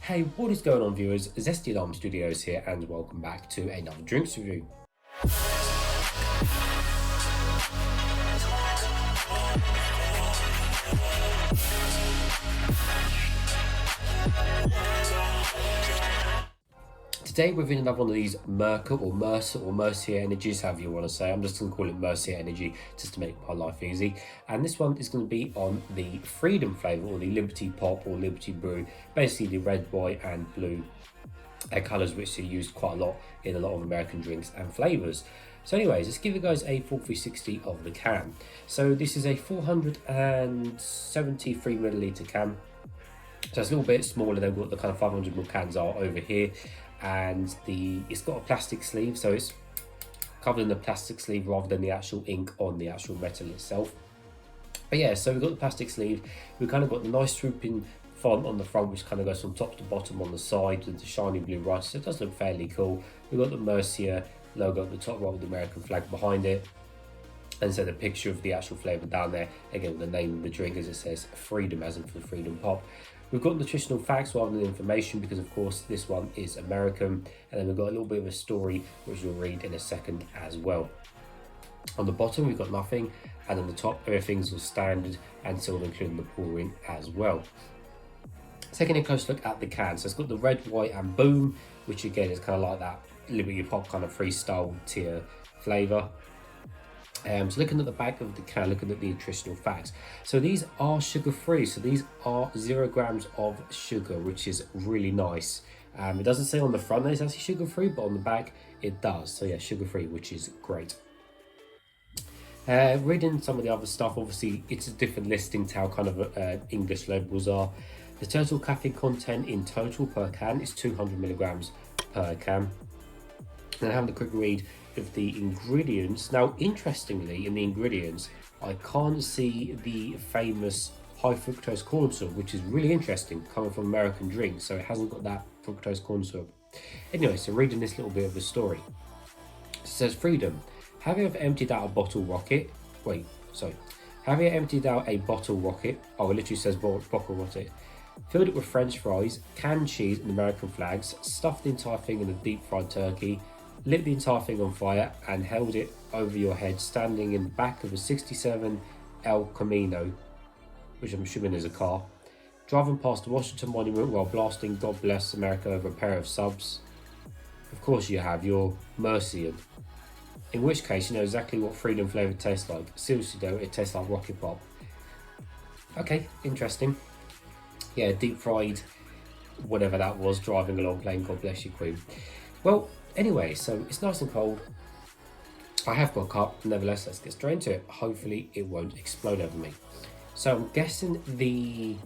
Hey, what is going on, viewers? Zesty Alarm Studios here, and welcome back to another drinks review. Today we're in another one of these Mercia or Mercia energies, however you want to say. I'm just going to call it Mercia energy just to make my life easy. And this one is going to be on the Freedom flavour, or the Liberty Pop or Liberty Brew, basically the red, white and blue colours which are used quite a lot in a lot of American drinks and flavours. So anyways, let's give you guys a full 360 of the can. So this is a 473 milliliter can. So it's a little bit smaller than what the kind of 500ml cans are over here. And it's got a plastic sleeve, so it's covered in the plastic sleeve rather than the actual ink on the actual metal itself. But yeah, so we've got the plastic sleeve. We've kind of got the nice swooping font on the front, which kind of goes from top to bottom on the side with the shiny blue rust, so it does look fairly cool. We've got the Mercia logo at the top right with the American flag behind it, and so the picture of the actual flavour down there, again with the name of the drink as it says Freedom, as in for the Freedom Pop. We've got nutritional facts rather than information because of course this one is American, and then we've got a little bit of a story which we'll read in a second as well. On the bottom we've got nothing, and on the top everything's all standard and still including the pouring as well. Taking a close look at the can, so it's got the red, white and boom, which again is kind of like that Liberty Pop kind of freestyle tier flavour. So looking at the back of the can, looking at the nutritional facts. So these are sugar free. So these are 0 grams of sugar, which is really nice. It doesn't say on the front that it's actually sugar free, but on the back it does. So yeah, sugar free, which is great. Reading some of the other stuff, obviously it's a different listing to how kind of English labels are. The total caffeine content in total per can is 200 milligrams per can. And having a quick read of the ingredients. Now, interestingly, in the ingredients, I can't see the famous high fructose corn syrup, which is really interesting, coming from American drinks, so it hasn't got that fructose corn syrup. Anyway, so reading this little bit of the story. It says, Freedom. Have you ever emptied out a bottle rocket? Have you emptied out a bottle rocket? Oh, it literally says bottle rocket. Filled it with French fries, canned cheese and American flags, stuffed the entire thing in a deep fried turkey, lit the entire thing on fire and held it over your head standing in the back of a 67 El Camino, which I'm assuming is a car, driving past the Washington Monument while blasting God Bless America over a pair of subs. Of course you have, you're Mercian. In which case you know exactly what Freedom flavour tastes like. Seriously though, it tastes like Rocket Pop. Okay, interesting. Yeah, deep fried, whatever that was, driving along playing God Bless You Queen. Well, anyway, so it's nice and cold. I have got a cup, nevertheless, let's get straight into it. Hopefully it won't explode over me. So I'm guessing the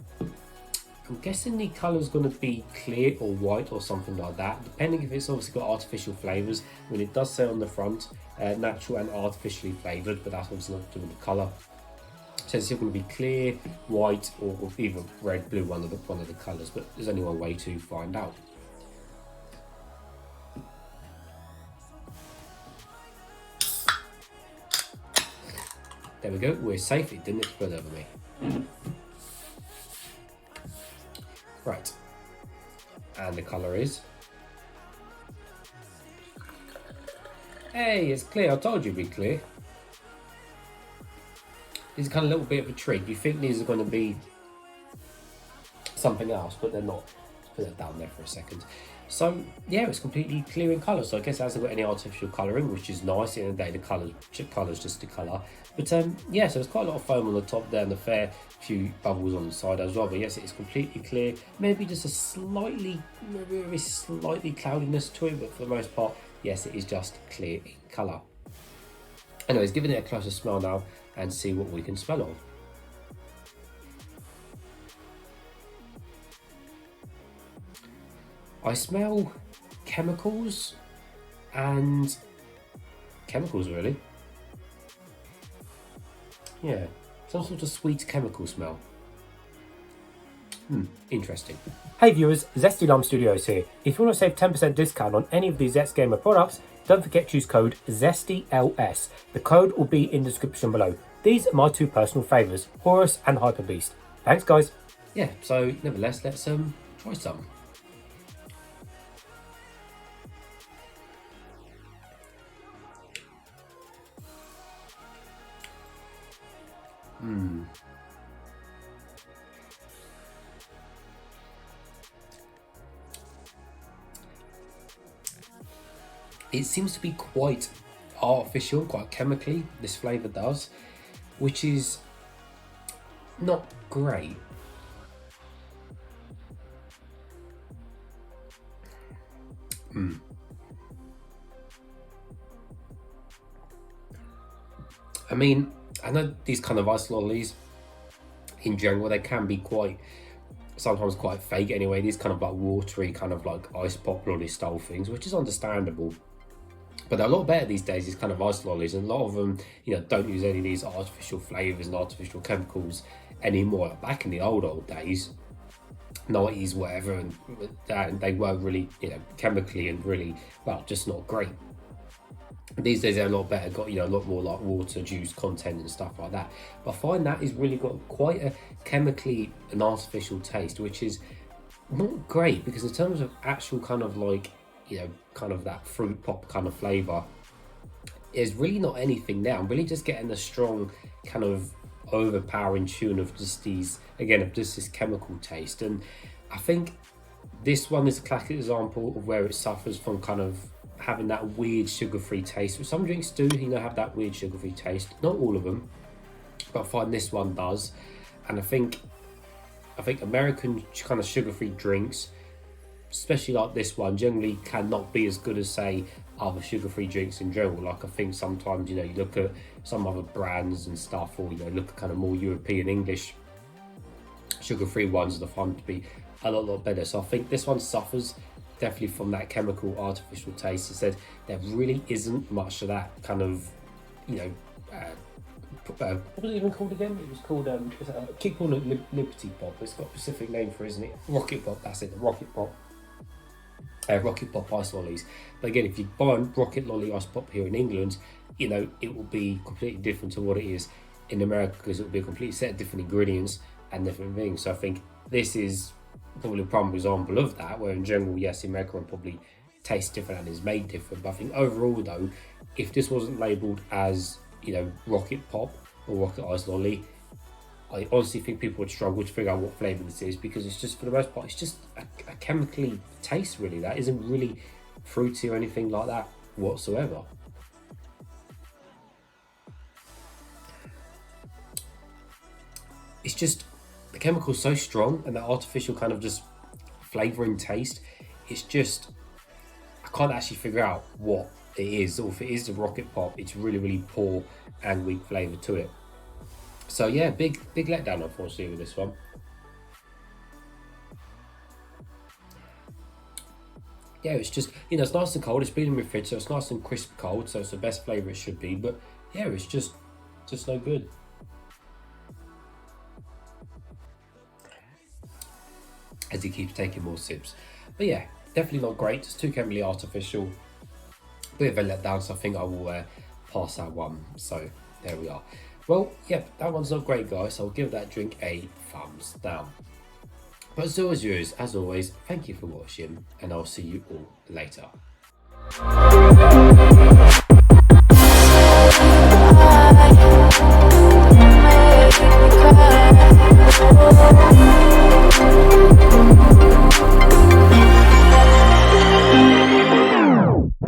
colour's going to be clear or white or something like that, depending if it's obviously got artificial flavours. I mean, it does say on the front, natural and artificially flavoured, but that's obviously not to do with the colour. So it's either going to be clear, white, or either red, blue, one of the colours, but there's only one way to find out. There we go, we're safe, it didn't explode over me. Right, and the colour is... Hey, it's clear, I told you it'd be clear. This is kind of a little bit of a trick. You think these are going to be something else, but they're not. Let's put that down there for a second. So yeah, it's completely clear in colour. So I guess it hasn't got any artificial colouring, which is nice. At the end of the day, the colour's just the colour. But yeah, so there's quite a lot of foam on the top there and a fair few bubbles on the side as well. But yes, it's completely clear. Maybe just a very slightly cloudiness to it, but for the most part, yes, it is just clear in colour. Anyways, giving it a closer smell now and see what we can smell of. I smell chemicals really. Yeah, some sort of sweet chemical smell. Interesting. Hey viewers, Zesty Alarm Studios here. If you want to save 10% discount on any of these Zest Gamer products, don't forget to use code ZESTYLS. The code will be in the description below. These are my two personal favourites, Horus and Hyper Beast. Thanks guys. Yeah, so nevertheless, let's try some. Hmm. It seems to be quite artificial, quite chemically, this flavour does, which is not great. I mean, I know these kind of ice lollies in general, they can be quite, sometimes quite fake anyway. These kind of like watery, kind of like ice pop lolly style things, which is understandable. But they're a lot better these days, these kind of ice lollies, and a lot of them, don't use any of these artificial flavours and artificial chemicals anymore. Back in the old days, 90s, whatever, and they were really, chemically and really, well, just not great. These days they're a lot better, got a lot more like water, juice content and stuff like that. But I find that is really got quite a chemically and artificial taste, which is not great, because in terms of actual kind of like, kind of that fruit pop kind of flavour, is really not anything there. I'm really just getting a strong kind of overpowering tune of just these, again, of just this chemical taste. And I think this one is a classic example of where it suffers from kind of having that weird sugar-free taste. Some drinks do, have that weird sugar-free taste. Not all of them, but I find this one does. And I think American kind of sugar-free drinks, especially like this one, generally cannot be as good as, say, other sugar-free drinks in general. Like, I think sometimes, you look at some other brands and stuff, or, look at kind of more European, English sugar-free ones that I find to be a lot better. So I think this one suffers definitely from that chemical, artificial taste. I said there really isn't much of that kind of, what was it even called again? It was called, I keep calling it Liberty Pop. It's got a specific name for it, isn't it? Rocket Pop, that's it, the Rocket Pop. Rocket Pop ice lollies. But again, if you buy a Rocket Lolly ice pop here in England, it will be completely different to what it is in America, because it will be a complete set of different ingredients and different things. So I think this is probably a prime example of that, where in general, yes, the American one probably tastes different and is made different. But I think overall though, if this wasn't labelled as, Rocket Pop or Rocket Ice Lolly, I honestly think people would struggle to figure out what flavour this is, because it's just, for the most part, it's just a chemically taste, really. That isn't really fruity or anything like that whatsoever. It's just, the chemical's so strong, and that artificial kind of just flavouring taste, it's just, I can't actually figure out what it is, or if it is the Rocket Pop, it's really poor and weak flavour to it. So yeah, big letdown unfortunately with this one. Yeah, it's just, it's nice and cold, it's been in my fridge, so it's nice and crisp cold, so it's the best flavour it should be. But yeah, it's just no good. As he keeps taking more sips. But yeah, definitely not great, it's too chemically artificial. Bit of a letdown, so I think I will pass that one. So there we are. Well, yeah, that one's not great, guys, so I'll give that drink a thumbs down. But as always, thank you for watching, and I'll see you all later.